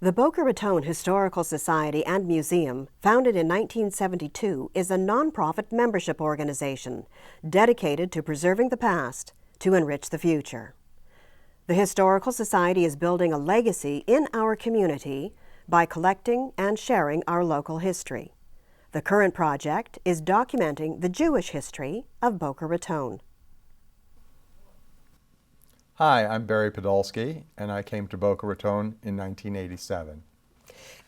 The Boca Raton Historical Society and Museum, founded in 1972, is a nonprofit membership organization dedicated to preserving the past to enrich the future. The Historical Society is building a legacy in our community by collecting and sharing our local history. The current project is documenting the Jewish history of Boca Raton. Hi, I'm Barry Podolsky, and I came to Boca Raton in 1987.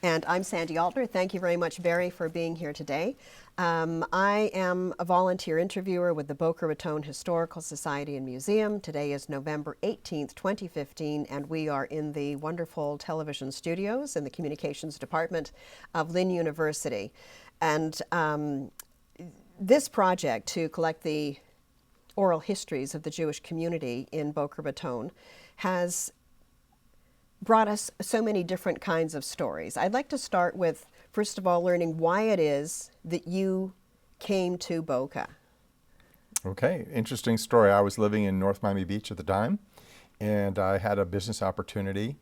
And I'm Sandy Altner. Thank you very much, Barry, for being here today. I am a volunteer interviewer with the Boca Raton Historical Society and Museum. Today is November 18th, 2015, and we are in the wonderful television studios in the communications department of Lynn University. And this project to collect the oral histories of the Jewish community in Boca Raton has brought us so many different kinds of stories. I'd like to start with, first of all, learning why it is that you came to Boca. Okay, interesting story. I was living in North Miami Beach at the time, and I had a business opportunity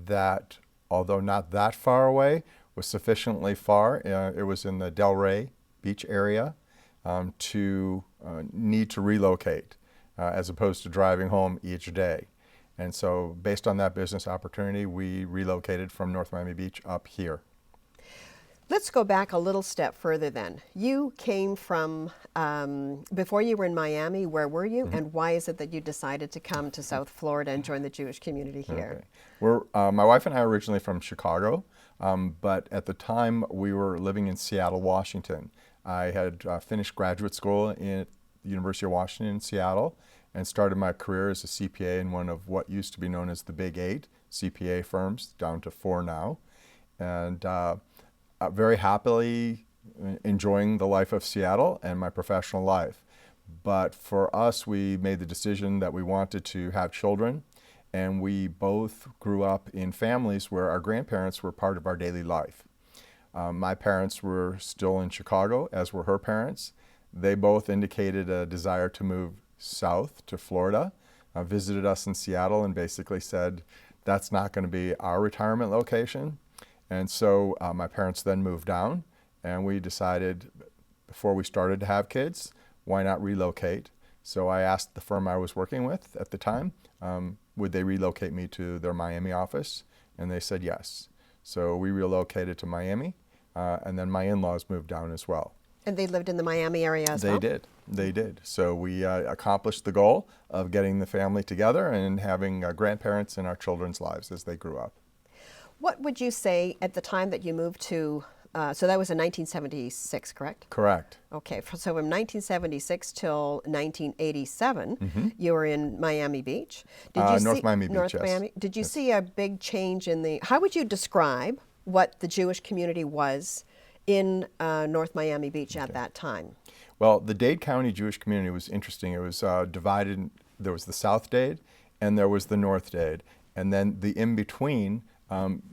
that, although not that far away, was sufficiently far. It was in the Delray Beach area to need to relocate as opposed to driving home each day. And so based on that business opportunity, we relocated from North Miami Beach up here. Let's go back a little step further then. You came from, before you were in Miami, where were you? And why is it that you decided to come to South Florida and join the Jewish community here? Okay. My wife and I are originally from Chicago, but at the time we were living in Seattle, Washington. I had finished graduate school at the University of Washington in Seattle and started my career as a CPA in one of what used to be known as the Big Eight CPA firms, down to 4 now. And very happily enjoying the life of Seattle and my professional life. But for us, we made the decision that we wanted to have children, and we both grew up in families where our grandparents were part of our daily life. My parents were still in Chicago, as were her parents. They both indicated a desire to move south to Florida, visited us in Seattle and basically said, that's not going to be our retirement location. And so my parents then moved down, and we decided before we started to have kids, why not relocate? So I asked the firm I was working with at the time, would they relocate me to their Miami office? And they said yes. So we relocated to Miami, and then my in-laws moved down as well. And they lived in the Miami area as well? They did. So we accomplished the goal of getting the family together and having grandparents in our children's lives as they grew up. What would you say at the time that you moved to, so that was in 1976, correct? Correct. Okay, so from 1976 till 1987, you were in Miami Beach. North Miami Beach, yes. Miami. Did you see a big change in how would you describe what the Jewish community was in North Miami Beach at that time? Well, the Dade County Jewish community was interesting. It was divided. There was the South Dade and there was the North Dade. And then the in-between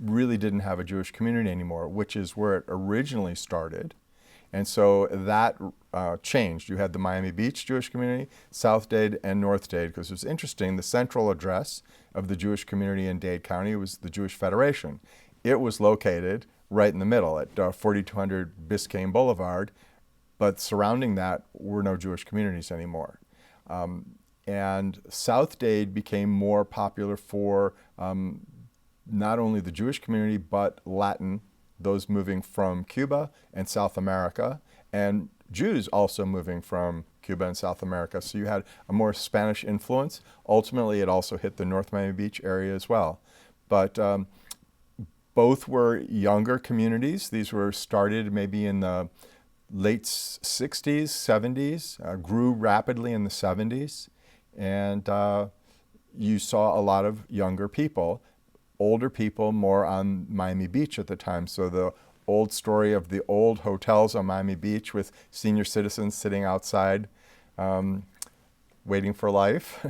really didn't have a Jewish community anymore, which is where it originally started. And so that changed. You had the Miami Beach Jewish community, South Dade, and North Dade, because it was interesting. The central address of the Jewish community in Dade County was the Jewish Federation. It was located right in the middle at 4200 Biscayne Boulevard, but surrounding that were no Jewish communities anymore. And South Dade became more popular for not only the Jewish community, but Latin, those moving from Cuba and South America, and Jews also moving from Cuba and South America. So you had a more Spanish influence. Ultimately, it also hit the North Miami Beach area as well. But both were younger communities. These were started maybe in the late 60s, 70s, grew rapidly in the 70s, and you saw a lot of younger people, older people more on Miami Beach at the time. So the old story of the old hotels on Miami Beach with senior citizens sitting outside waiting for life,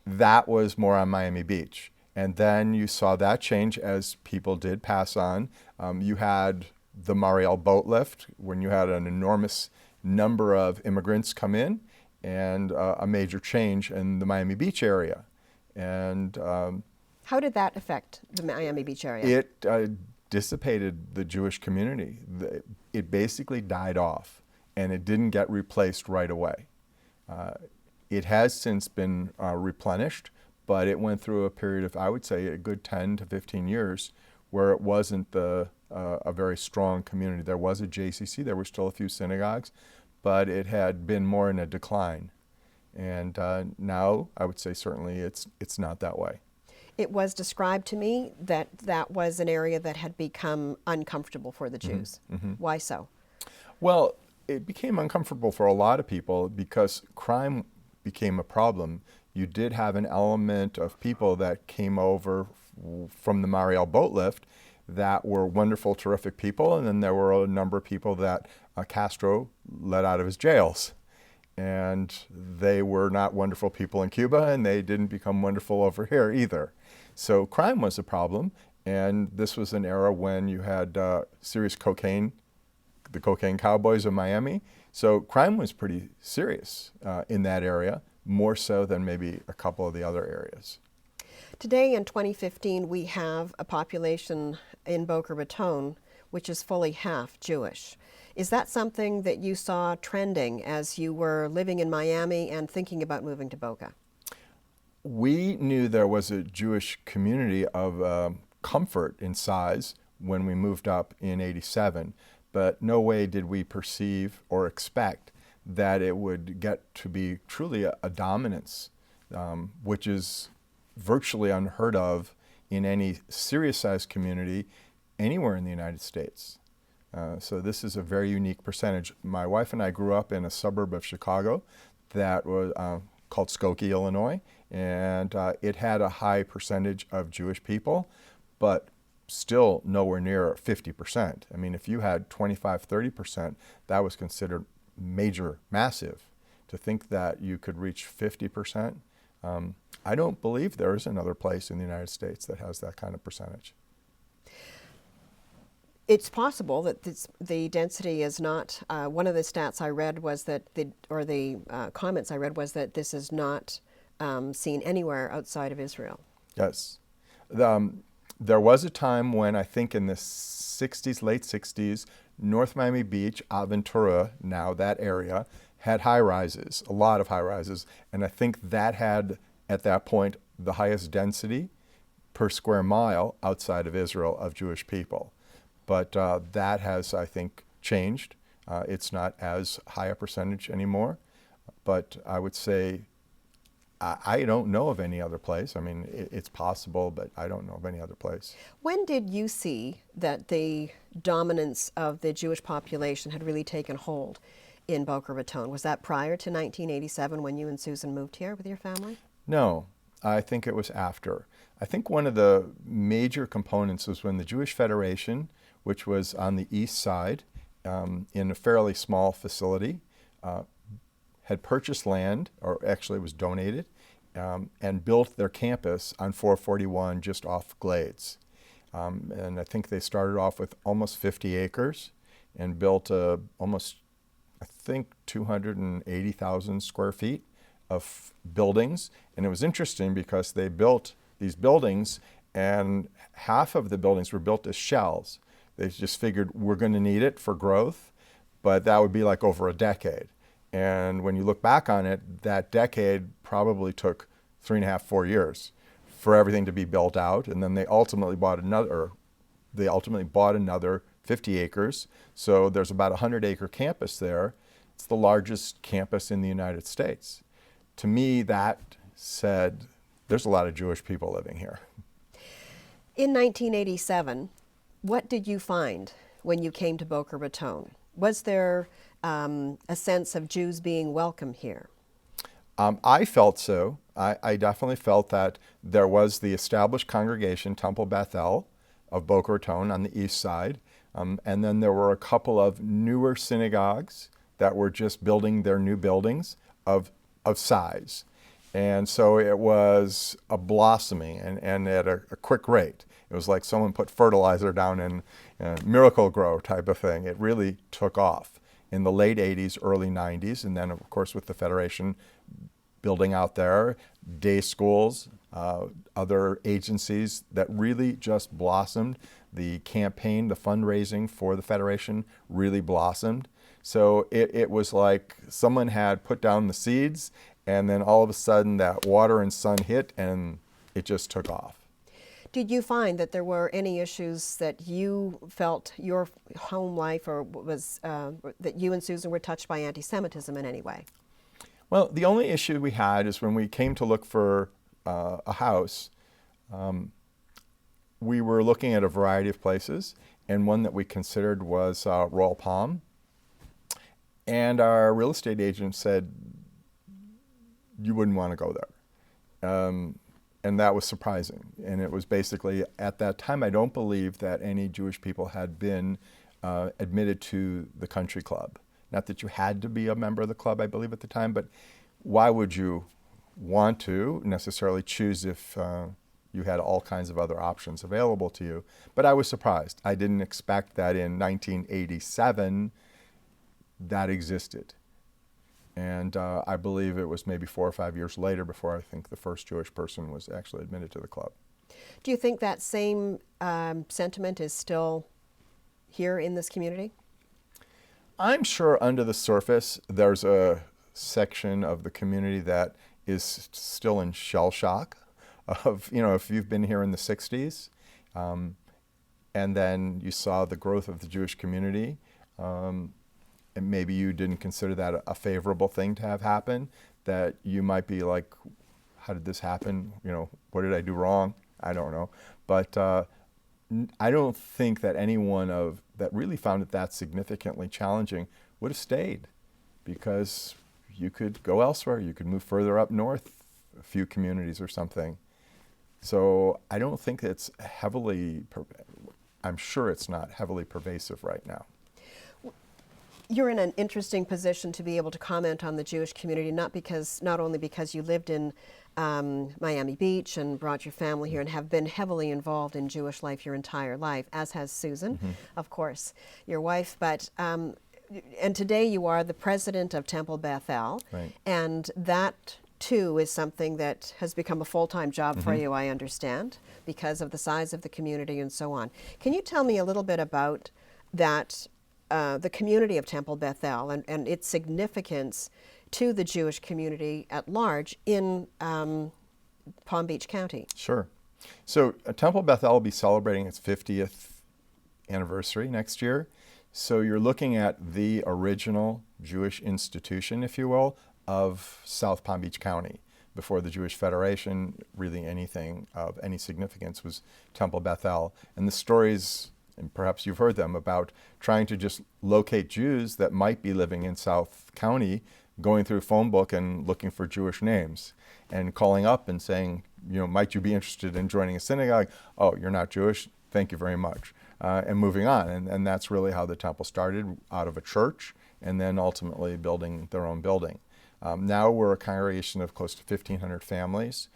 that was more on Miami Beach. And then you saw that change as people did pass on. You had the Mariel boat lift when you had an enormous number of immigrants come in, and a major change in the Miami Beach area. And How did that affect the Miami Beach area? It dissipated the Jewish community. It basically died off, and it didn't get replaced right away. It has since been replenished, but it went through a period of, I would say, a good 10 to 15 years where it wasn't a very strong community. There was a JCC, there were still a few synagogues, but it had been more in a decline. And now, I would say certainly it's not that way. It was described to me that that was an area that had become uncomfortable for the Jews. Mm-hmm. Why so? Well, it became uncomfortable for a lot of people because crime became a problem. You did have an element of people that came over from the Mariel boat lift that were wonderful, terrific people, and then there were a number of people that Castro let out of his jails. And they were not wonderful people in Cuba, and they didn't become wonderful over here either. So crime was a problem, and this was an era when you had serious cocaine, the cocaine cowboys of Miami. So crime was pretty serious in that area, more so than maybe a couple of the other areas. Today in 2015, we have a population in Boca Raton which is fully half Jewish. Is that something that you saw trending as you were living in Miami and thinking about moving to Boca? We knew there was a Jewish community of comfort in size when we moved up in '87, but no way did we perceive or expect that it would get to be truly a dominance, which is virtually unheard of in any serious-sized community anywhere in the United States. So this is a very unique percentage. My wife and I grew up in a suburb of Chicago that was called Skokie, Illinois, and it had a high percentage of Jewish people, but still nowhere near 50%. I mean, if you had 25, 30%, that was considered major, massive. To think that you could reach 50%, I don't believe there is another place in the United States that has that kind of percentage. It's possible that the density is not, one of the stats I read was that, comments I read was that this is not seen anywhere outside of Israel. Yes. There was a time when I think in the 60s, late 60s, North Miami Beach, Aventura, now that area, had high rises, a lot of high rises. And I think that had, at that point, the highest density per square mile outside of Israel of Jewish people. But that has, I think, changed. It's not as high a percentage anymore. But I would say I don't know of any other place. I mean, it's possible, but I don't know of any other place. When did you see that the dominance of the Jewish population had really taken hold in Boca Raton? Was that prior to 1987 when you and Susan moved here with your family? No, I think it was after. I think one of the major components was when the Jewish Federation, which was on the east side in a fairly small facility, had purchased land, or actually was donated, and built their campus on 441 just off Glades. And I think they started off with almost 50 acres and built almost, I think, 280,000 square feet of buildings. And it was interesting because they built these buildings and half of the buildings were built as shells. They just figured we're going to need it for growth, but that would be like over a decade. And when you look back on it, that decade probably took 3.5, 4 years for everything to be built out. And then they ultimately bought another 50 acres. So there's about a 100-acre campus there. It's the largest campus in the United States. To me, that said, there's a lot of Jewish people living here. In 1987, what did you find when you came to Boca Raton? Was there a sense of Jews being welcome here? I felt so. I definitely felt that there was the established congregation, Temple Bethel, of Boca Raton on the east side. And then there were a couple of newer synagogues that were just building their new buildings of size. And so it was a blossoming and at a quick rate. It was like someone put fertilizer down in Miracle Grow type of thing. It really took off in the late 80s, early 90s. And then, of course, with the Federation building out there, day schools, other agencies that really just blossomed. The campaign, the fundraising for the Federation really blossomed. So it was like someone had put down the seeds, and then all of a sudden that water and sun hit, and it just took off. Did you find that there were any issues that you felt your home life or was that you and Susan were touched by anti-Semitism in any way? Well, the only issue we had is when we came to look for a house, we were looking at a variety of places, and one that we considered was Royal Palm. And our real estate agent said, you wouldn't want to go there. And that was surprising. And it was basically, at that time, I don't believe that any Jewish people had been admitted to the country club. Not that you had to be a member of the club, I believe, at the time, but why would you want to necessarily choose if you had all kinds of other options available to you? But I was surprised. I didn't expect that in 1987 that existed. And I believe it was maybe 4 or 5 years later before I think the first Jewish person was actually admitted to the club. Do you think that same sentiment is still here in this community? I'm sure under the surface there's a section of the community that is still in shell shock of, if you've been here in the 60s and then you saw the growth of the Jewish community, and maybe you didn't consider that a favorable thing to have happen, that you might be like, how did this happen? What did I do wrong? I don't know. But I don't think that anyone that really found it that significantly challenging would have stayed, because you could go elsewhere. You could move further up north, a few communities or something. So I don't think it's I'm sure it's not heavily pervasive right now. You're in an interesting position to be able to comment on the Jewish community, not only because you lived in Miami Beach and brought your family here and have been heavily involved in Jewish life your entire life, as has Susan, of course, your wife, but and today you are the president of Temple Beth El, Right. and that too is something that has become a full-time job for you, I understand, because of the size of the community and so on. Can you tell me a little bit about that, the community of Temple Beth El and its significance to the Jewish community at large in Palm Beach County? Sure. So Temple Beth El will be celebrating its 50th anniversary next year. So you're looking at the original Jewish institution, if you will, of South Palm Beach County. Before the Jewish Federation, really anything of any significance was Temple Beth El. And the stories, and perhaps you've heard them, about trying to just locate Jews that might be living in South County, going through a phone book and looking for Jewish names and calling up and saying, might you be interested in joining a synagogue? Oh, you're not Jewish? Thank you very much. And moving on. And that's really how the temple started, out of a church, and then ultimately building their own building. Now we're a congregation of close to 1,500 families.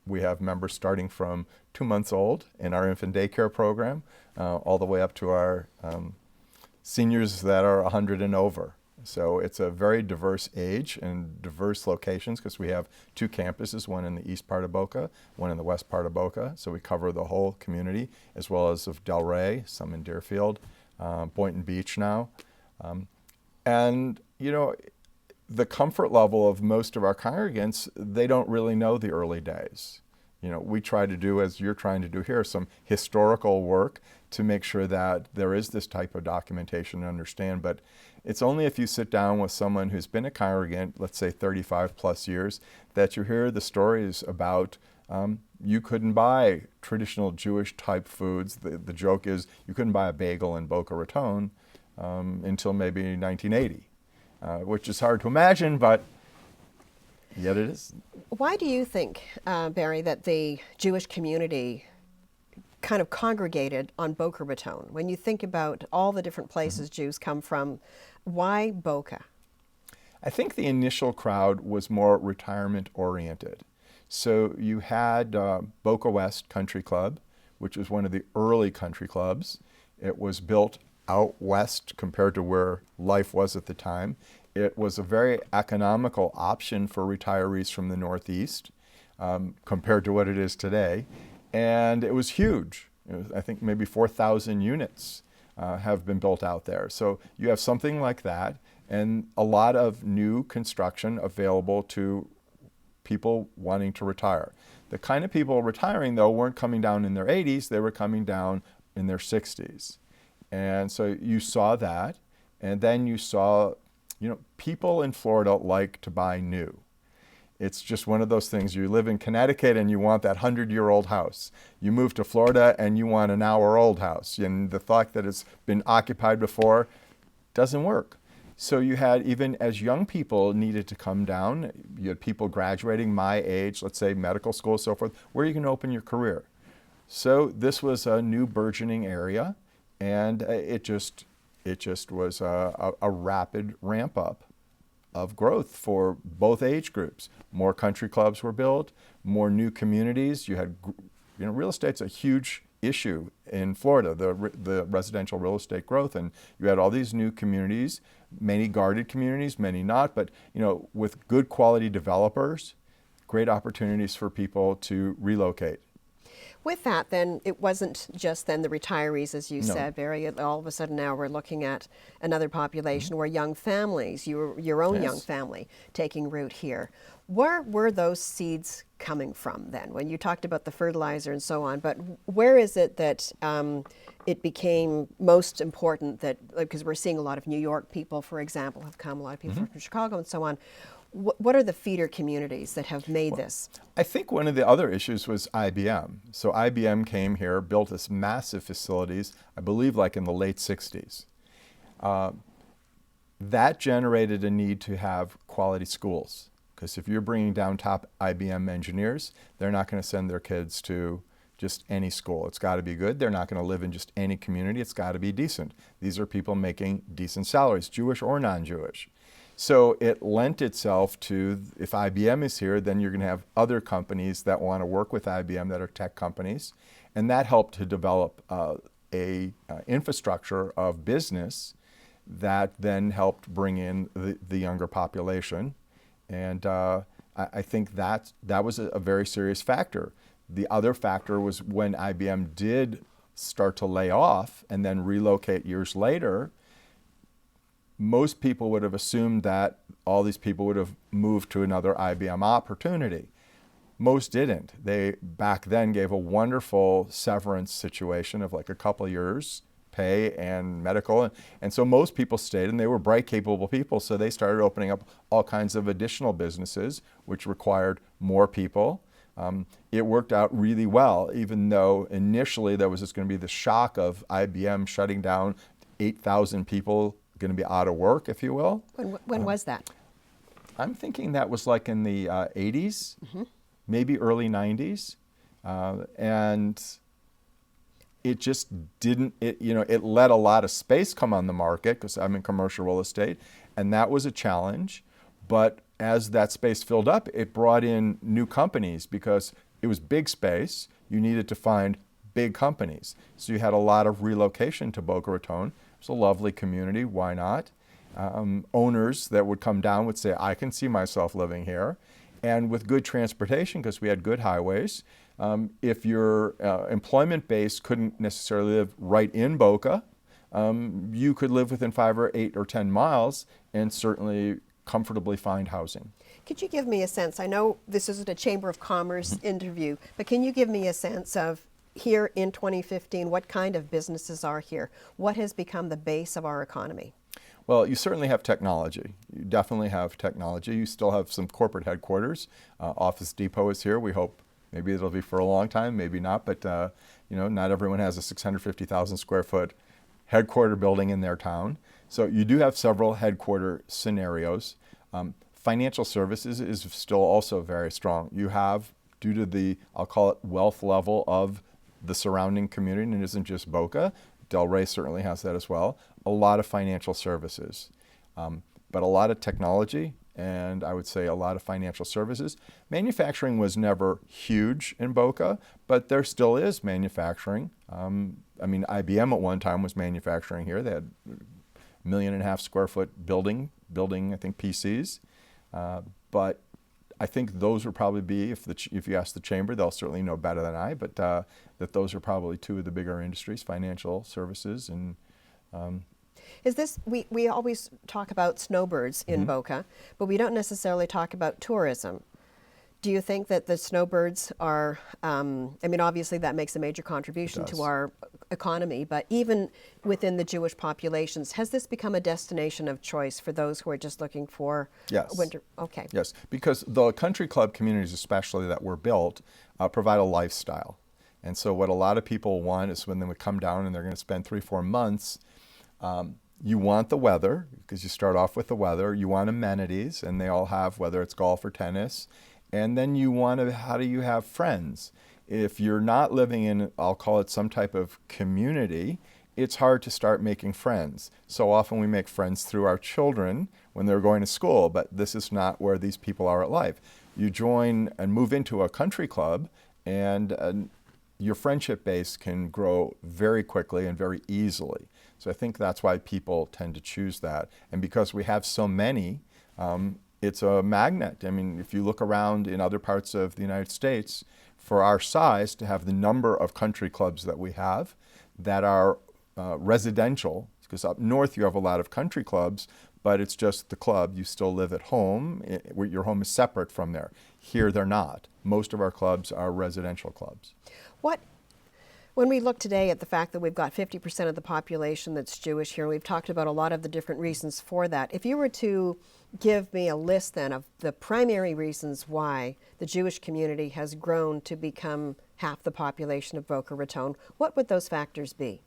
We have members starting from 2 months old in our infant daycare program, all the way up to our seniors that are 100 and over. So it's a very diverse age and diverse locations, because we have 2 campuses, one in the east part of Boca, one in the west part of Boca. So we cover the whole community, as well as of Delray, some in Deerfield, Boynton Beach now. And, the comfort level of most of our congregants, they don't really know the early days. We try to do, as you're trying to do here, some historical work to make sure that there is this type of documentation to understand. But it's only if you sit down with someone who's been a congregant, let's say 35 plus years, that you hear the stories about you couldn't buy traditional Jewish type foods. The joke is you couldn't buy a bagel in Boca Raton until maybe 1980, which is hard to imagine, but yet it is. Why do you think, Barry, that the Jewish community kind of congregated on Boca Raton? When you think about all the different places Jews come from, why Boca? I think the initial crowd was more retirement oriented. So you had Boca West Country Club, which was one of the early country clubs. It was built out west compared to where life was at the time. It was a very economical option for retirees from the Northeast. compared to what it is today. And it was huge. I think maybe 4,000 units have been built out there. So you have something like that, and a lot of new construction available to people wanting to retire. The kind of people retiring, though, weren't coming down in their 80s, they were coming down in their 60s. And so you saw that, and then you saw, people in Florida like to buy new. It's just one of those things. You live in Connecticut and you want that 100-year-old house. You move to Florida and you want an hour-old house. And the thought that it's been occupied before doesn't work. So you had, even as young people needed to come down, you had people graduating my age, let's say medical school, so forth, where you can open your career. So this was a new burgeoning area, and it just was a rapid ramp up of growth for both age groups. More country clubs were built, more new communities. You had, real estate's a huge issue in Florida, the residential real estate growth, and you had all these new communities, many guarded communities, many not, but with good quality developers, great opportunities for people to relocate. With that, then, it wasn't just then the retirees, as you No. said, Barry. All of a sudden now we're looking at another population where young families, your own Yes. young family, taking root here. Where were those seeds coming from then? When you talked about the fertilizer and so on, but where is it that it became most important that, because we're seeing a lot of New York people, for example, have come, a lot of people from Chicago and so on. What are the feeder communities that have made this? I think one of the other issues was IBM. So IBM came here, built this massive facilities, I believe like in the late 60s. That generated a need to have quality schools. Because if you're bringing down top IBM engineers, they're not going to send their kids to just any school. It's got to be good. They're not going to live in just any community. It's got to be decent. These are people making decent salaries, Jewish or non-Jewish. So it lent itself to, if IBM is here, then you're going to have other companies that want to work with IBM that are tech companies. And that helped to develop a infrastructure of business that then helped bring in the younger population. And I think that was a very serious factor. The other factor was when IBM did start to lay off and then relocate years later, most people would have assumed that all these people would have moved to another IBM opportunity. Most didn't. They back then gave a wonderful severance situation of like a couple of years pay and medical. And so most people stayed, and they were bright, capable people. So they started opening up all kinds of additional businesses, which required more people. It worked out really well, even though initially there was just going to be the shock of IBM shutting down 8,000 people going to be out of work, if you will. When was that? I'm thinking that was like in the 80s, maybe early 90s. And it just didn't, it let a lot of space come on the market because I'm in commercial real estate, and that was a challenge. But as that space filled up, it brought in new companies because it was big space. You needed to find big companies. So you had a lot of relocation to Boca Raton. It's a lovely community, why not? Owners that would come down would say, I can see myself living here. And with good transportation, because we had good highways, if your employment base couldn't necessarily live right in Boca, you could live within 5 or 8 or 10 miles and certainly comfortably find housing. Could you give me a sense, I know this isn't a Chamber of Commerce interview, but can you give me a sense of here in 2015, what kind of businesses are here? What has become the base of our economy? Well, you certainly have technology. You definitely have technology. You still have some corporate headquarters. Office Depot is here. We hope maybe it'll be for a long time, maybe not, but not everyone has a 650,000 square foot headquarter building in their town. So you do have several headquarter scenarios. Financial services is still also very strong. You have, due to the, I'll call it wealth level of the surrounding community, and it isn't just Boca, Delray certainly has that as well, a lot of financial services, but a lot of technology, and I would say a lot of financial services. Manufacturing was never huge in Boca, but there still is manufacturing. IBM at one time was manufacturing here. They had 1.5 million square foot building, I think, PCs. But I think those would probably be, if you ask the chamber, they'll certainly know better than I, but that those are probably two of the bigger industries, financial services and. Is this, we always talk about snowbirds in Boca, but we don't necessarily talk about tourism. Do you think that the snowbirds are, I mean, obviously that makes a major contribution to our economy, but even within the Jewish populations, has this become a destination of choice for those who are just looking for winter? Okay. Yes, because the country club communities especially that were built provide a lifestyle. And so what a lot of people want is when they would come down and they're going to spend 3-4 months, you want the weather, because you start off with the weather, you want amenities, and they all have, whether it's golf or tennis, and then you want to, how do you have friends? If you're not living in, I'll call it some type of community, it's hard to start making friends. So often we make friends through our children when they're going to school, but this is not where these people are at life. You join and move into a country club, and your friendship base can grow very quickly and very easily. So I think that's why people tend to choose that. And because we have so many, it's a magnet. I mean, if you look around in other parts of the United States, for our size, to have the number of country clubs that we have that are residential, because up north you have a lot of country clubs, but it's just the club. You still live at home. Your home is separate from there. Here they're not. Most of our clubs are residential clubs. When we look today at the fact that we've got 50% of the population that's Jewish here, and we've talked about a lot of the different reasons for that, if you were to give me a list then of the primary reasons why the Jewish community has grown to become half the population of Boca Raton, what would those factors be?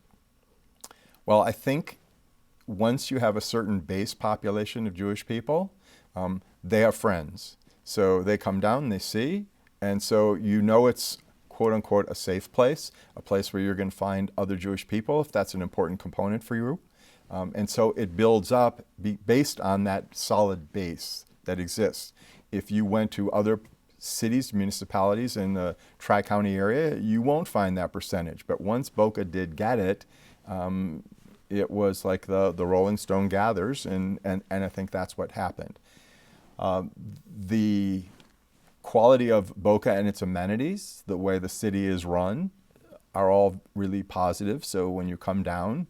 Well, I think once you have a certain base population of Jewish people, they have friends. So they come down, they see, and so you know it's quote unquote a safe place, a place where you're going to find other Jewish people if that's an important component for you. And so it builds up based on that solid base that exists. If you went to other cities, municipalities in the Tri-County area, you won't find that percentage. But once Boca did get it, it was like the Rolling Stone gathers, and I think that's what happened. The quality of Boca and its amenities, the way the city is run, are all really positive. So when you come down,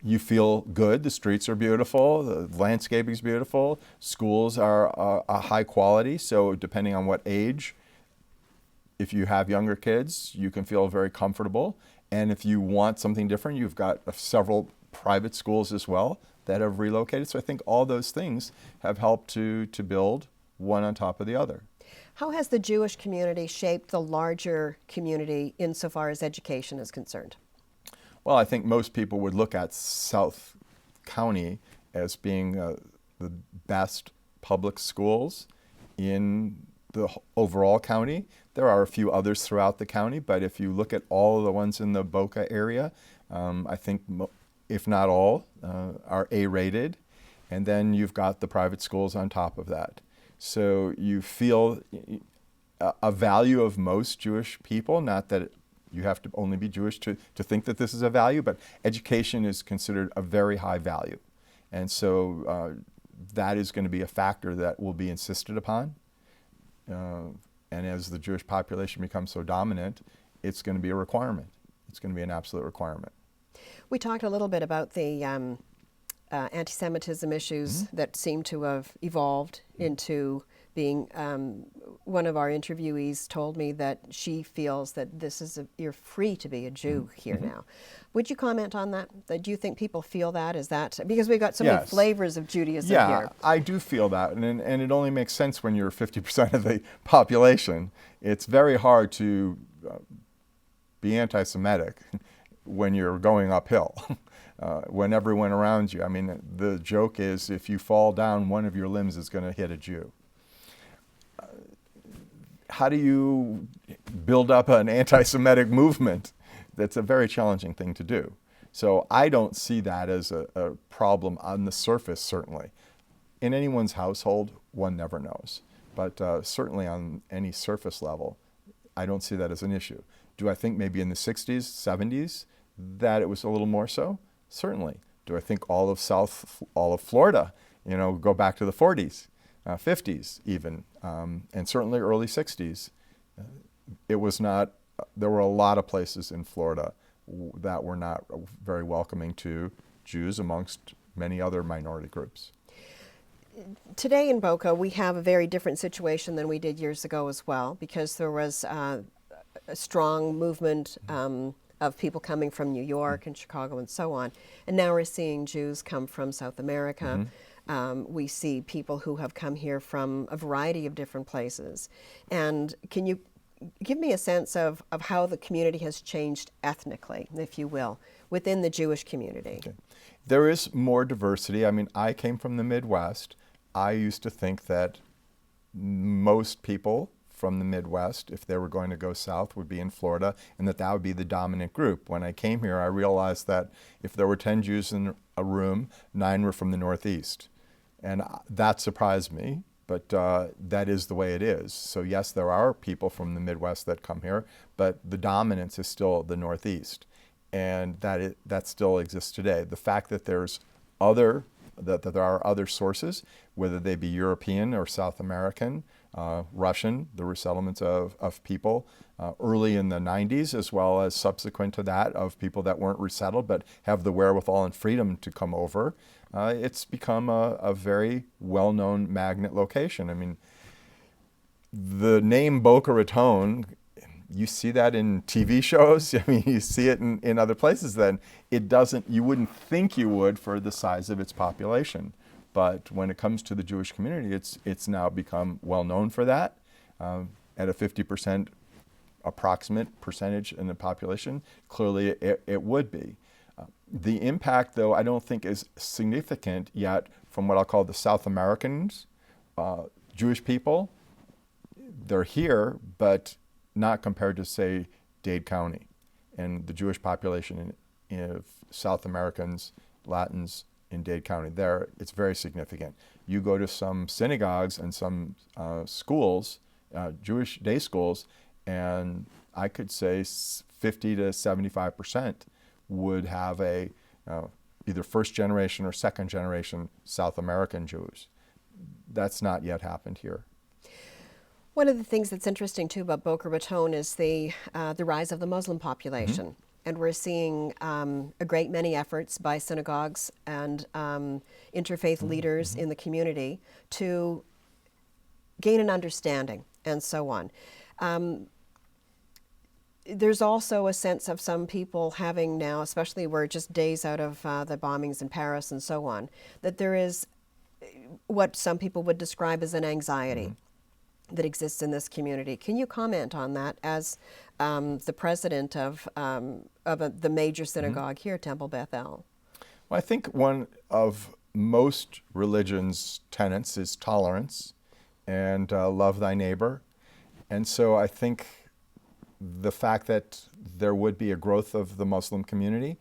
you feel good. The streets are beautiful. The landscaping is beautiful. Schools are a high quality. So depending on what age, if you have younger kids, you can feel very comfortable. And if you want something different, you've got several private schools as well that have relocated. So I think all those things have helped to build one on top of the other. How has the Jewish community shaped the larger community insofar as education is concerned? Well, I think most people would look at South County as being the best public schools in the overall county. There are a few others throughout the county, but if you look at all of the ones in the Boca area, I think, if not all, are A-rated. And then you've got the private schools on top of that. So you feel a value of most Jewish people, not that you have to only be Jewish to think that this is a value, but education is considered a very high value. And so that is going to be a factor that will be insisted upon. And as the Jewish population becomes so dominant, it's going to be a requirement. It's going to be an absolute requirement. We talked a little bit about the anti-Semitism issues that seem to have evolved into being, one of our interviewees told me that she feels that this is you're free to be a Jew here now. Would you comment on that? Do you think people feel that? Is that, because we've got so many flavors of Judaism here. Yeah, I do feel that, and it only makes sense when you're 50% of the population. It's very hard to be anti-Semitic when you're going uphill. When everyone around you, I mean, the joke is if you fall down, one of your limbs is going to hit a Jew. How do you build up an anti-Semitic movement? That's a very challenging thing to do. So I don't see that as a problem on the surface, certainly. In anyone's household, one never knows. But certainly on any surface level, I don't see that as an issue. Do I think maybe in the 60s, 70s, that it was a little more so? Certainly. Do I think all of Florida, go back to the 40s? 50s even, and certainly early 60s. It was not, there were a lot of places in Florida that were not very welcoming to Jews amongst many other minority groups. Today in Boca, we have a very different situation than we did years ago as well, because there was a strong movement of people coming from New York and Chicago and so on. And now we're seeing Jews come from South America. We see people who have come here from a variety of different places. And can you give me a sense of how the community has changed ethnically, if you will, within the Jewish community? Okay. There is more diversity. I mean, I came from the Midwest. I used to think that most people from the Midwest, if they were going to go south, would be in Florida, and that would be the dominant group. When I came here, I realized that if there were 10 Jews in a room, 9 were from the Northeast. And that surprised me, but that is the way it is. So yes, there are people from the Midwest that come here, but the dominance is still the Northeast. And that still exists today. The fact that there's that there are other sources, whether they be European or South American, Russian, the resettlements of people early in the 90s, as well as subsequent to that, of people that weren't resettled but have the wherewithal and freedom to come over. It's become a very well-known magnet location. I mean, the name Boca Raton, you see that in TV shows. I mean, you see it in other places. Then it doesn't. You wouldn't think you would for the size of its population, but when it comes to the Jewish community, it's now become well known for that. At a 50% approximate percentage in the population, clearly it would be. The impact, though, I don't think is significant yet from what I'll call the South Americans, Jewish people. They're here, but not compared to, say, Dade County and the Jewish population in South Americans, Latins in Dade County. There, it's very significant. You go to some synagogues and some schools, Jewish day schools, and I could say 50 to 75% would have either first generation or second generation South American Jews. That's not yet happened here. One of the things that's interesting too about Boca Raton is the rise of the Muslim population. And we're seeing a great many efforts by synagogues and interfaith leaders in the community to gain an understanding and so on. There's also a sense of some people having now, especially we're just days out of the bombings in Paris and so on, that there is what some people would describe as an anxiety that exists in this community. Can you comment on that as the president of the major synagogue here, Temple Beth El? Well, I think one of most religions' tenets is tolerance and love thy neighbor. And so I think the fact that there would be a growth of the Muslim community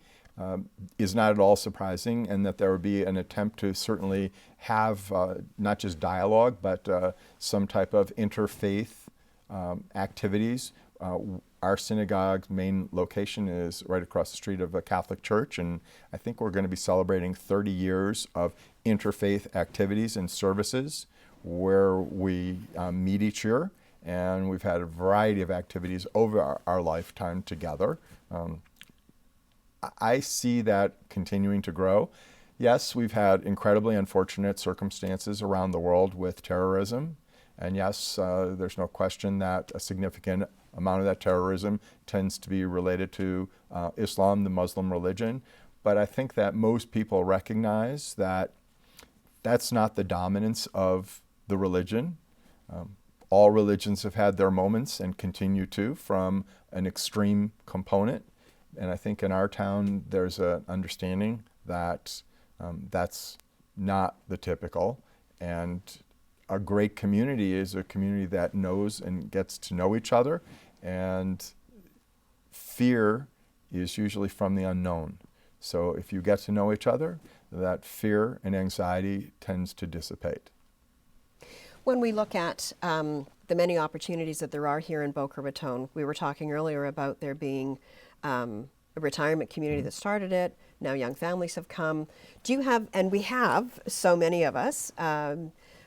is not at all surprising, and that there would be an attempt to certainly have not just dialogue, but some type of interfaith activities. Our synagogue's main location is right across the street of a Catholic church, and I think we're going to be celebrating 30 years of interfaith activities and services where we meet each year, and we've had a variety of activities over our lifetime together. I see that continuing to grow. Yes, we've had incredibly unfortunate circumstances around the world with terrorism. And yes, there's no question that a significant amount of that terrorism tends to be related to Islam, the Muslim religion. But I think that most people recognize that that's not the dominance of the religion. All religions have had their moments and continue to, from an extreme component. And I think in our town, there's an understanding that that's not the typical. And a great community is a community that knows and gets to know each other. And fear is usually from the unknown. So if you get to know each other, that fear and anxiety tends to dissipate. When we look at the many opportunities that there are here in Boca Raton, we were talking earlier about there being a retirement community that started it. Now young families have come. Do you have, and we have so many of us,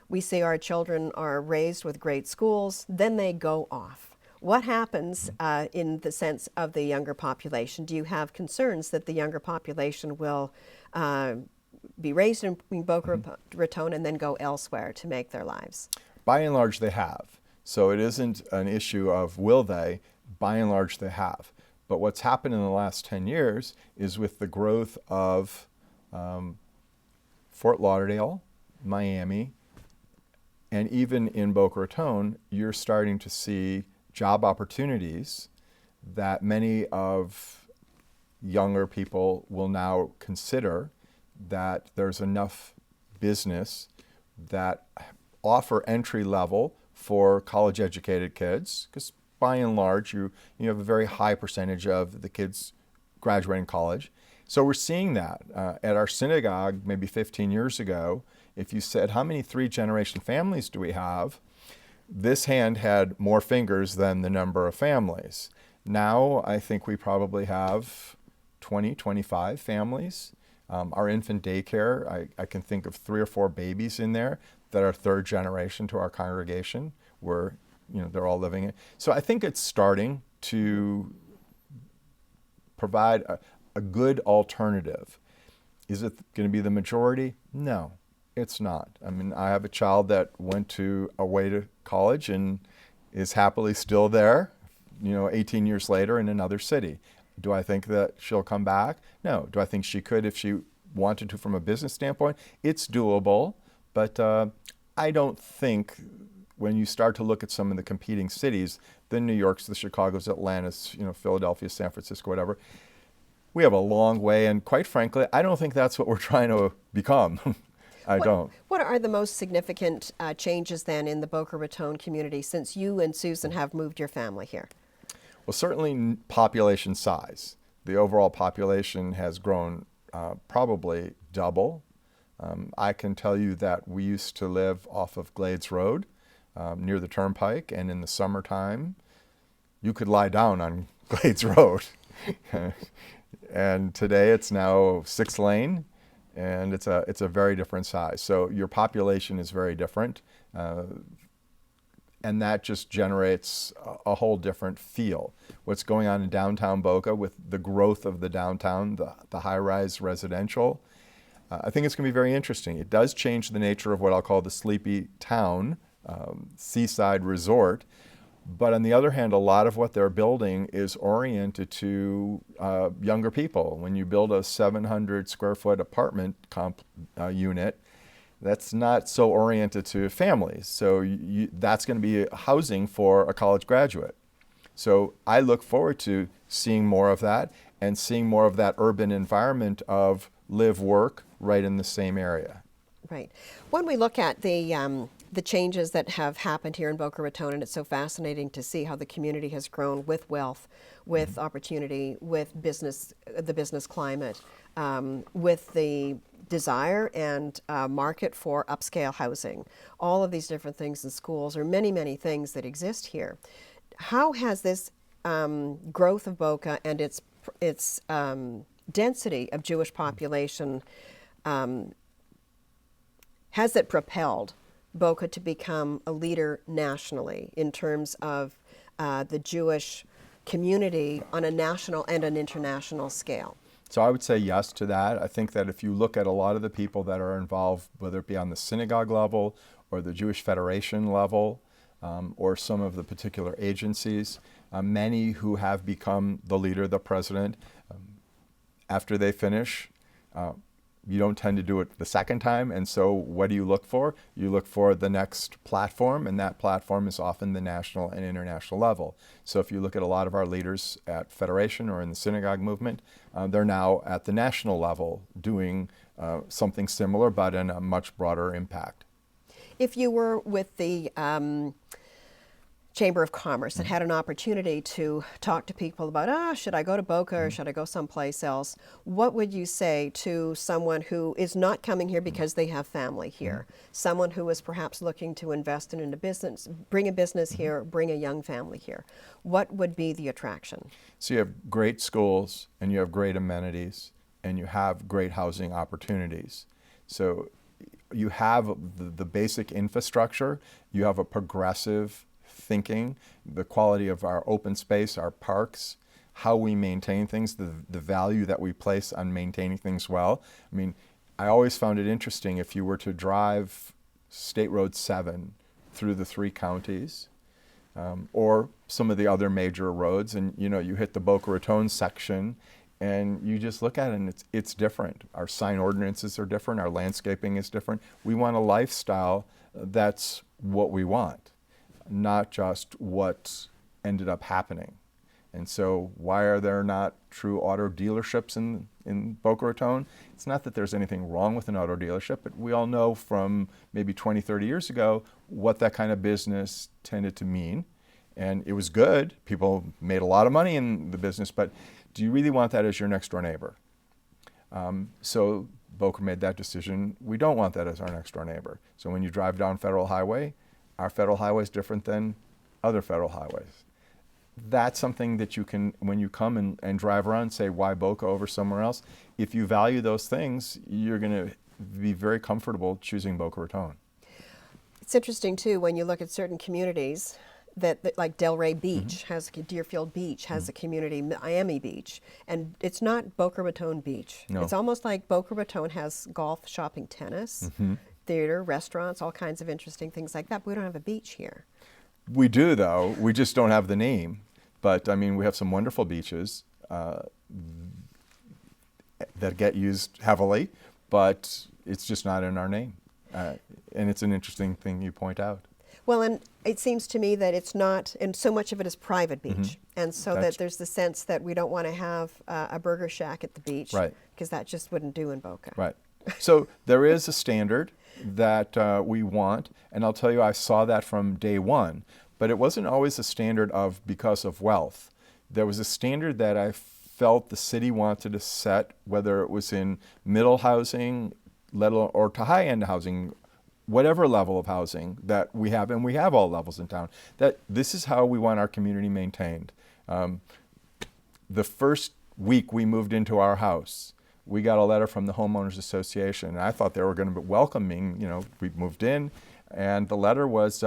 We see our children are raised with great schools, then they go off. What happens in the sense of the younger population? Do you have concerns that the younger population will be raised in Boca Raton and then go elsewhere to make their lives? By and large, they have. So it isn't an issue of will they. By and large, they have. But what's happened in the last 10 years is with the growth of Fort Lauderdale, Miami, and even in Boca Raton, you're starting to see job opportunities that many of younger people will now consider, that there's enough business that offer entry level for college educated kids, because by and large you have a very high percentage of the kids graduating college. So we're seeing that. At our synagogue maybe 15 years ago, if you said, how many three-generation families do we have? This hand had more fingers than the number of families. Now I think we probably have 20, 25 families. Our infant daycare, I can think of 3 or 4 babies in there that are third generation to our congregation, where they're all living in. So I think it's starting to provide a good alternative. Is it going to be the majority? No, it's not. I mean, I have a child that went away to college and is happily still there, 18 years later in another city. Do I think that she'll come back? No. Do I think she could if she wanted to from a business standpoint? It's doable, but I don't think when you start to look at some of the competing cities, the New Yorks, the Chicagos, Atlantas, Philadelphia, San Francisco, whatever, we have a long way, and quite frankly, I don't think that's what we're trying to become. I don't. What are the most significant changes then in the Boca Raton community since you and Susan have moved your family here? Well, certainly population size. The overall population has grown probably double. I can tell you that we used to live off of Glades Road near the Turnpike, and in the summertime, you could lie down on Glades Road. And today it's now 6-lane, and it's a very different size. So your population is very different, and that just generates a whole different feel. What's going on in downtown Boca with the growth of the downtown, the high-rise residential, I think it's going to be very interesting. It does change the nature of what I'll call the sleepy town, seaside resort. But on the other hand, a lot of what they're building is oriented to younger people. When you build a 700 square foot apartment unit, that's not so oriented to families. So that's going to be housing for a college graduate. So I look forward to seeing more of that and seeing more of that urban environment of live, work right in the same area. Right. When we look at the changes that have happened here in Boca Raton, and it's so fascinating to see how the community has grown with wealth, with opportunity, with business, the business climate, with the desire and market for upscale housing, all of these different things in schools, or many, many things that exist here. How has this growth of Boca and its density of Jewish population, has it propelled Boca to become a leader nationally in terms of the Jewish community on a national and an international scale? So I would say yes to that. I think that if you look at a lot of the people that are involved, whether it be on the synagogue level or the Jewish Federation level, or some of the particular agencies, many who have become the leader, the president, after they finish, you don't tend to do it the second time. And so what do you look for? You look for the next platform, and that platform is often the national and international level. So if you look at a lot of our leaders at Federation or in the synagogue movement, they're now at the national level doing something similar, but in a much broader impact. If you were with the Chamber of Commerce and had an opportunity to talk to people about, should I go to Boca or should I go someplace else, what would you say to someone who is not coming here because they have family here, someone who is perhaps looking to invest in a business, bring a business here, bring a young family here? What would be the attraction? So you have great schools, and you have great amenities, and you have great housing opportunities. So you have the basic infrastructure, you have a progressive thinking, the quality of our open space, our parks, how we maintain things, the value that we place on maintaining things well. I mean, I always found it interesting if you were to drive State Road 7 through the 3 counties, or some of the other major roads, and you hit the Boca Raton section, and you just look at it and it's different. Our sign ordinances are different, our landscaping is different. We want a lifestyle that's what we want, not just what ended up happening. And so why are there not true auto dealerships in Boca Raton? It's not that there's anything wrong with an auto dealership, but we all know from maybe 20, 30 years ago what that kind of business tended to mean. And it was good. People made a lot of money in the business, but do you really want that as your next door neighbor? So Boca made that decision. We don't want that as our next door neighbor. So when you drive down Federal Highway, our Federal Highway is different than other federal highways. That's something that you can, when you come and drive around, say, why Boca over somewhere else? If you value those things, you're going to be very comfortable choosing Boca Raton. It's interesting, too, when you look at certain communities, that like Delray Beach has, Deerfield Beach has a community, Miami Beach, and it's not Boca Raton Beach. No. It's almost like Boca Raton has golf, shopping, tennis, theater, restaurants, all kinds of interesting things like that, but we don't have a beach here. We do, though. We just don't have the name. But, I mean, we have some wonderful beaches that get used heavily, but it's just not in our name. And it's an interesting thing you point out. Well, and it seems to me that it's not, and so much of it is private beach. And so that there's the sense that we don't want to have a burger shack at the beach. Right. Because that just wouldn't do in Boca. Right. So there is a standard that we want, and I'll tell you, I saw that from day one. But it wasn't always a standard of because of wealth. There was a standard that I felt the city wanted to set, whether it was in middle housing, or to high-end housing, whatever level of housing that we have, and we have all levels in town, that this is how we want our community maintained. The first week we moved into our house, we got a letter from the Homeowners Association, and I thought they were going to be welcoming. We moved in. And the letter was,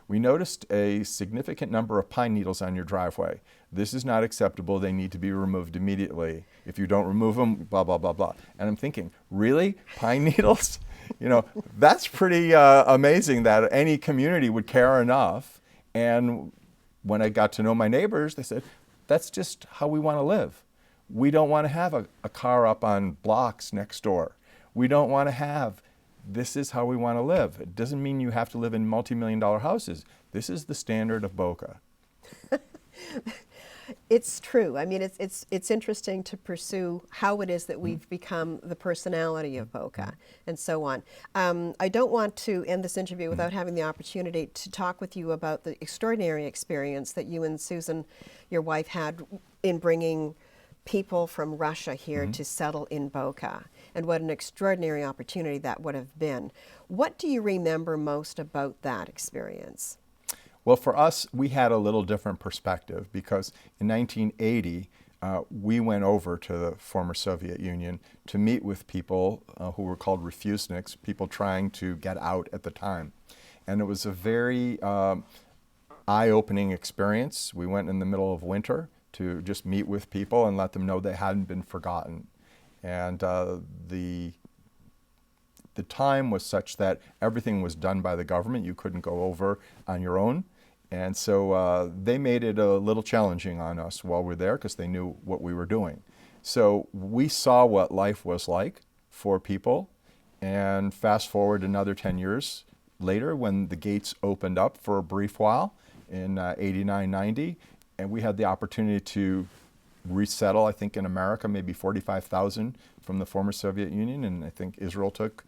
we noticed a significant number of pine needles on your driveway. This is not acceptable. They need to be removed immediately. If you don't remove them, blah, blah, blah, blah. And I'm thinking, really? Pine needles? That's pretty amazing that any community would care enough. And when I got to know my neighbors, they said, that's just how we want to live. We don't want to have a car up on blocks next door. We don't want to have. This is how we want to live. It doesn't mean you have to live in multi-million-dollar houses. This is the standard of Boca. It's true. I mean, it's interesting to pursue how it is that we've become the personality of Boca and so on. I don't want to end this interview without having the opportunity to talk with you about the extraordinary experience that you and Susan, your wife, had in bringing people from Russia here to settle in Boca, and what an extraordinary opportunity that would have been. What do you remember most about that experience? Well, for us, we had a little different perspective because in 1980, we went over to the former Soviet Union to meet with people who were called refuseniks, people trying to get out at the time. And it was a very eye-opening experience. We went in the middle of winter to just meet with people and let them know they hadn't been forgotten. And the time was such that everything was done by the government. You couldn't go over on your own. And so they made it a little challenging on us while we were there because they knew what we were doing. So we saw what life was like for people. And fast forward another 10 years later when the gates opened up for a brief while in 89, 90, and we had the opportunity to resettle, I think in America, maybe 45,000 from the former Soviet Union, and I think Israel took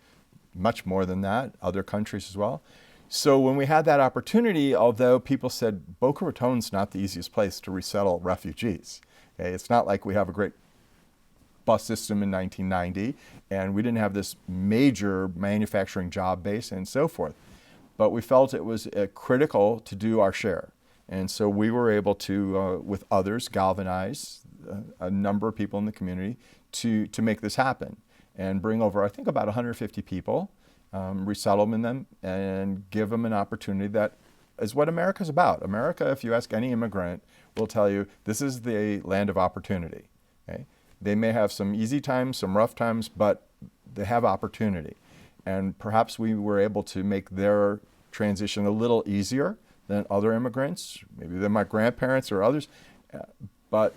much more than that, other countries as well. So when we had that opportunity, although people said Boca Raton's not the easiest place to resettle refugees. Okay? It's not like we have a great bus system in 1990, and we didn't have this major manufacturing job base and so forth. But we felt it was critical to do our share. And so we were able to, with others, galvanize a number of people in the community to make this happen and bring over, I think, about 150 people. resettle them, and give them an opportunity that is what America's about. America, if you ask any immigrant, will tell you this is the land of opportunity. Okay? They may have some easy times, some rough times, but they have opportunity. And perhaps we were able to make their transition a little easier than other immigrants, maybe than my grandparents or others. But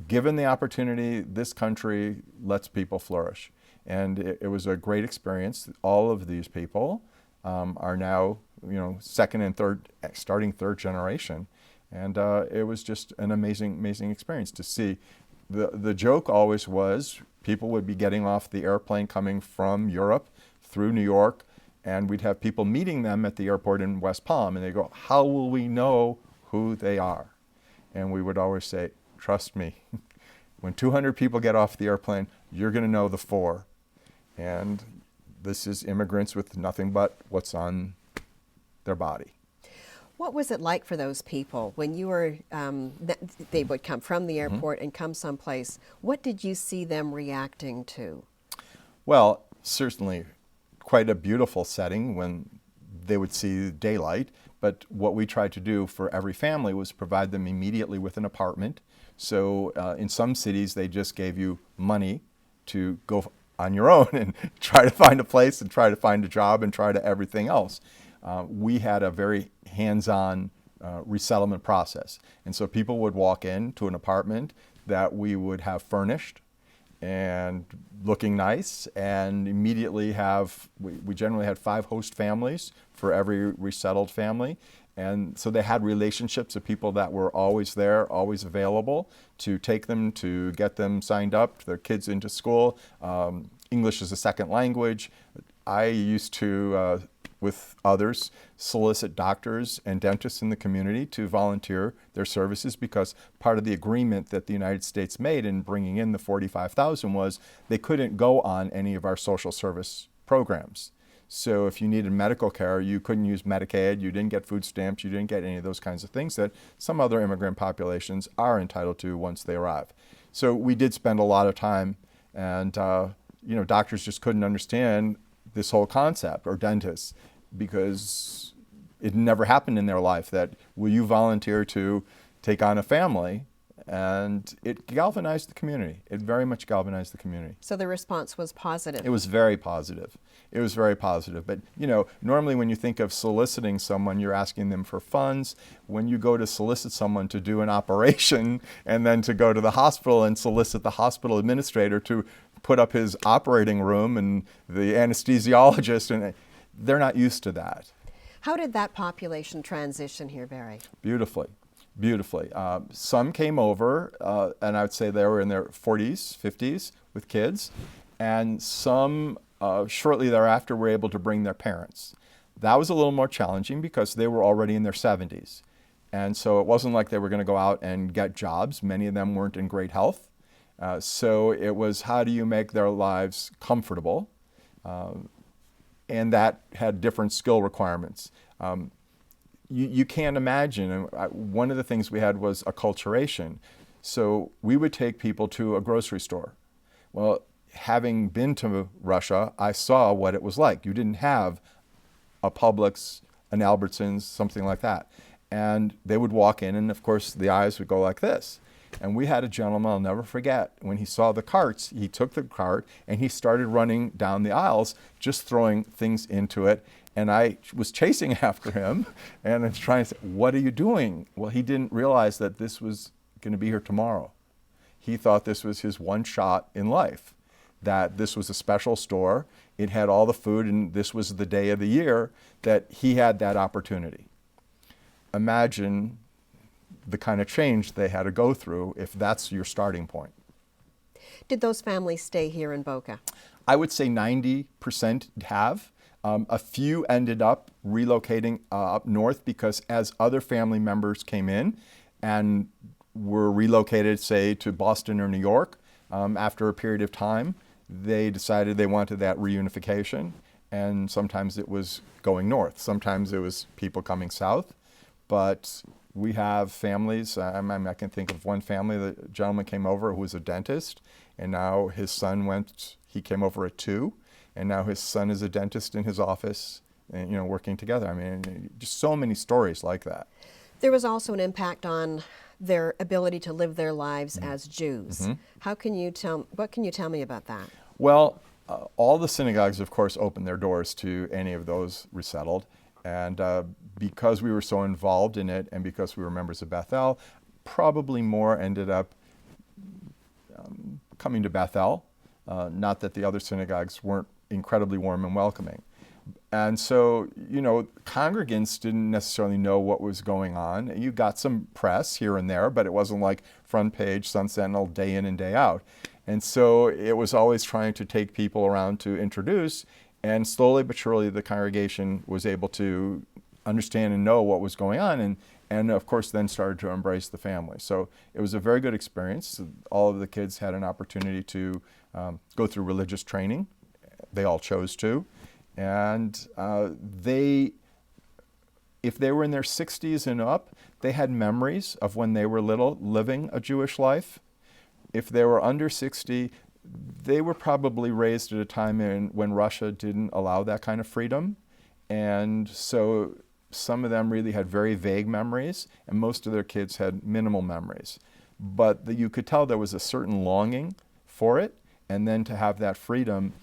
given the opportunity, this country lets people flourish. And it was a great experience. All of these people are now, second and third, starting third generation. And it was just an amazing experience to see. The joke always was people would be getting off the airplane coming from Europe through New York, and we'd have people meeting them at the airport in West Palm, and they go, how will we know who they are? And we would always say, trust me, when 200 people get off the airplane, you're going to know the 4. And this is immigrants with nothing but what's on their body. What was it like for those people when you were, they would come from the airport and come someplace? What did you see them reacting to? Well, certainly quite a beautiful setting when they would see daylight, but what we tried to do for every family was provide them immediately with an apartment. So in some cities, they just gave you money to go on your own and try to find a place and try to find a job and try to everything else. We had a very hands-on resettlement process. And so people would walk into an apartment that we would have furnished and looking nice, and immediately we generally had 5 host families for every resettled family. And so they had relationships of people that were always there, always available to take them, to get them signed up, their kids into school. English is a second language. I used to, with others, solicit doctors and dentists in the community to volunteer their services, because part of the agreement that the United States made in bringing in the 45,000 was they couldn't go on any of our social service programs. So if you needed medical care, you couldn't use Medicaid, you didn't get food stamps, you didn't get any of those kinds of things that some other immigrant populations are entitled to once they arrive. So we did spend a lot of time, and doctors just couldn't understand this whole concept, or dentists, because it never happened in their life that, will you volunteer to take on a family? And it galvanized the community. It very much galvanized the community. So the response was positive. It was very positive. It was very positive. But, normally when you think of soliciting someone, you're asking them for funds. When you go to solicit someone to do an operation and then to go to the hospital and solicit the hospital administrator to put up his operating room and the anesthesiologist, and they're not used to that. How did that population transition here, Barry? Beautifully. Some came over, and I would say they were in their 40s, 50s with kids, and some shortly thereafter were able to bring their parents. That was a little more challenging because they were already in their 70s. And so it wasn't like they were going to go out and get jobs. Many of them weren't in great health. So it was, how do you make their lives comfortable? And that had different skill requirements. You can't imagine, one of the things we had was acculturation. So we would take people to a grocery store. Well, having been to Russia, I saw what it was like. You didn't have a Publix, an Albertsons, something like that. And they would walk in, and of course the eyes would go like this. And we had a gentleman, I'll never forget, when he saw the carts, he took the cart and he started running down the aisles, just throwing things into it. And I was chasing after him and I was trying to say, what are you doing? Well, he didn't realize that this was going to be here tomorrow. He thought this was his one shot in life, that this was a special store. It had all the food, and this was the day of the year that he had that opportunity. Imagine the kind of change they had to go through if that's your starting point. Did those families stay here in Boca? I would say 90% have. A few ended up relocating up north because as other family members came in and were relocated, say, to Boston or New York, after a period of time, they decided they wanted that reunification. And sometimes it was going north. Sometimes it was people coming south. But we have families, I can think of one family, the gentleman came over who was a dentist, and now his son he came over at 2, and now his son is a dentist in his office, and, working together. I mean, just so many stories like that. There was also an impact on their ability to live their lives as Jews. What can you tell me about that? Well, all the synagogues, of course, opened their doors to any of those resettled. And because we were so involved in it and because we were members of Bethel, probably more ended up coming to Bethel. Not that the other synagogues weren't incredibly warm and welcoming. And so, congregants didn't necessarily know what was going on. You got some press here and there, but it wasn't like front page, Sun Sentinel, day in and day out. And so it was always trying to take people around to introduce, and slowly but surely the congregation was able to understand and know what was going on, and of course then started to embrace the family. So it was a very good experience. All of the kids had an opportunity to go through religious training. They all chose to. And if they were in their 60s and up, they had memories of when they were little living a Jewish life. If they were under 60, they were probably raised at a time when Russia didn't allow that kind of freedom. And so some of them really had very vague memories, and most of their kids had minimal memories. But you could tell there was a certain longing for it, and then to have that freedom.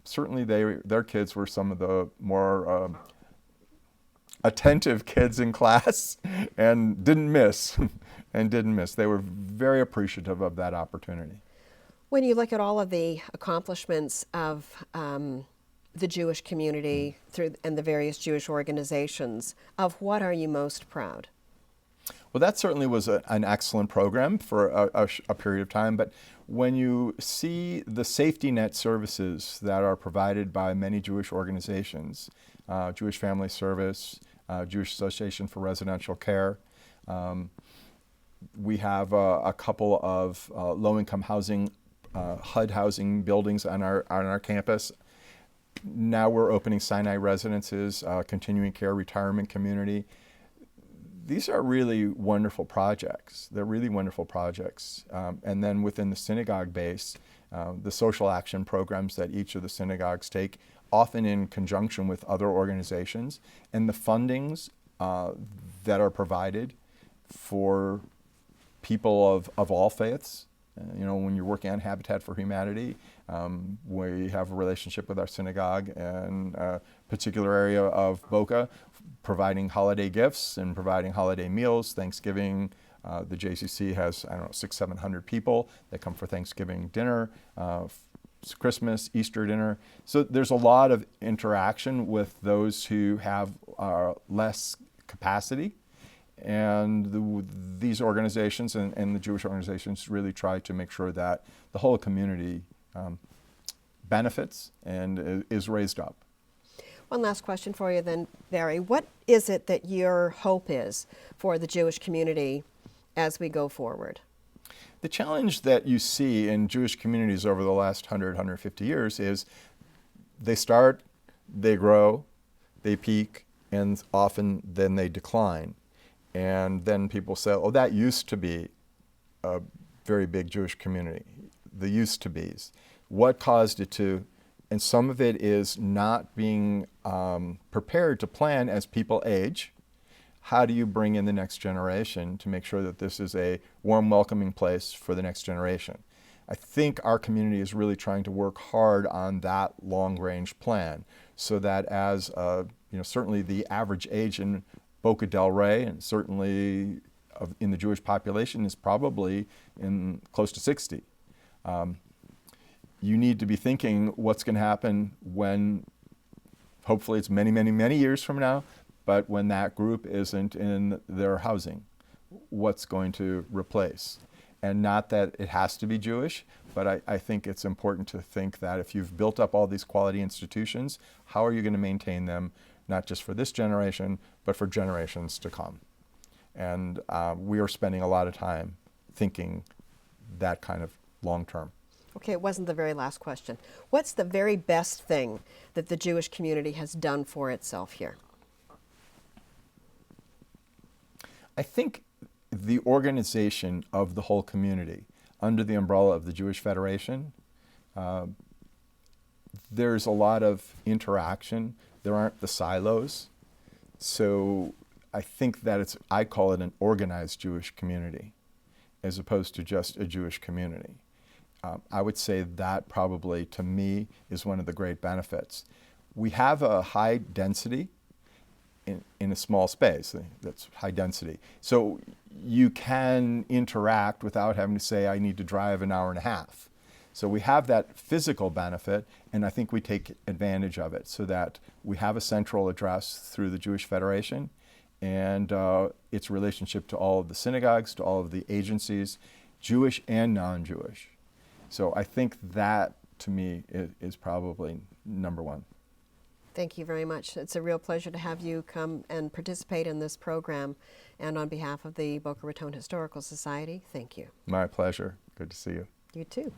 Certainly their kids were some of the more attentive kids in class and didn't miss. They were very appreciative of that opportunity. When you look at all of the accomplishments of the Jewish community and the various Jewish organizations, of what are you most proud? Well, that certainly was an excellent program for a period of time, but when you see the safety net services that are provided by many Jewish organizations, Jewish Family Service, Jewish Association for Residential Care, we have a couple of low-income housing, HUD housing buildings on our campus. Now we're opening Sinai residences, continuing care retirement community. These are really wonderful projects. They're really wonderful projects. And then within the synagogue base, the social action programs that each of the synagogues take, often in conjunction with other organizations, and the fundings that are provided for people of all faiths. When you're working on Habitat for Humanity, we have a relationship with our synagogue and a particular area of Boca, providing holiday gifts and providing holiday meals. Thanksgiving, the JCC has, 600-700 people that come for Thanksgiving dinner, Christmas, Easter dinner. So there's a lot of interaction with those who have less capacity. And these organizations and the Jewish organizations really try to make sure that the whole community benefits and is raised up. One last question for you then, Barry. What is it that your hope is for the Jewish community as we go forward? The challenge that you see in Jewish communities over the last 150 years is they start, they grow, they peak, and often then they decline. And then people say, oh, that used to be a very big Jewish community, the used to be's. What caused it to? And some of it is not being prepared to plan as people age. How do you bring in the next generation to make sure that this is a warm, welcoming place for the next generation? I think our community is really trying to work hard on that long-range plan so that as, certainly the average age in Boca del Rey and certainly in the Jewish population is probably in close to 60. You need to be thinking what's going to happen when, hopefully it's many, many, many years from now, but when that group isn't in their housing, what's going to replace? And not that it has to be Jewish, but I think it's important to think that if you've built up all these quality institutions, how are you going to maintain them, not just for this generation, but for generations to come? And we are spending a lot of time thinking that kind of long term. Okay, it wasn't the very last question. What's the very best thing that the Jewish community has done for itself here? I think the organization of the whole community under the umbrella of the Jewish Federation there's a lot of interaction. There aren't the silos. So I think that I call it an organized Jewish community as opposed to just a Jewish community. I would say that probably, to me, is one of the great benefits. We have a high density in a small space. That's high density. So you can interact without having to say, I need to drive an hour and a half. So we have that physical benefit, and I think we take advantage of it so that we have a central address through the Jewish Federation and its relationship to all of the synagogues, to all of the agencies, Jewish and non-Jewish. So I think that, to me, is probably number one. Thank you very much. It's a real pleasure to have you come and participate in this program. And on behalf of the Boca Raton Historical Society, thank you. My pleasure. Good to see you. You too.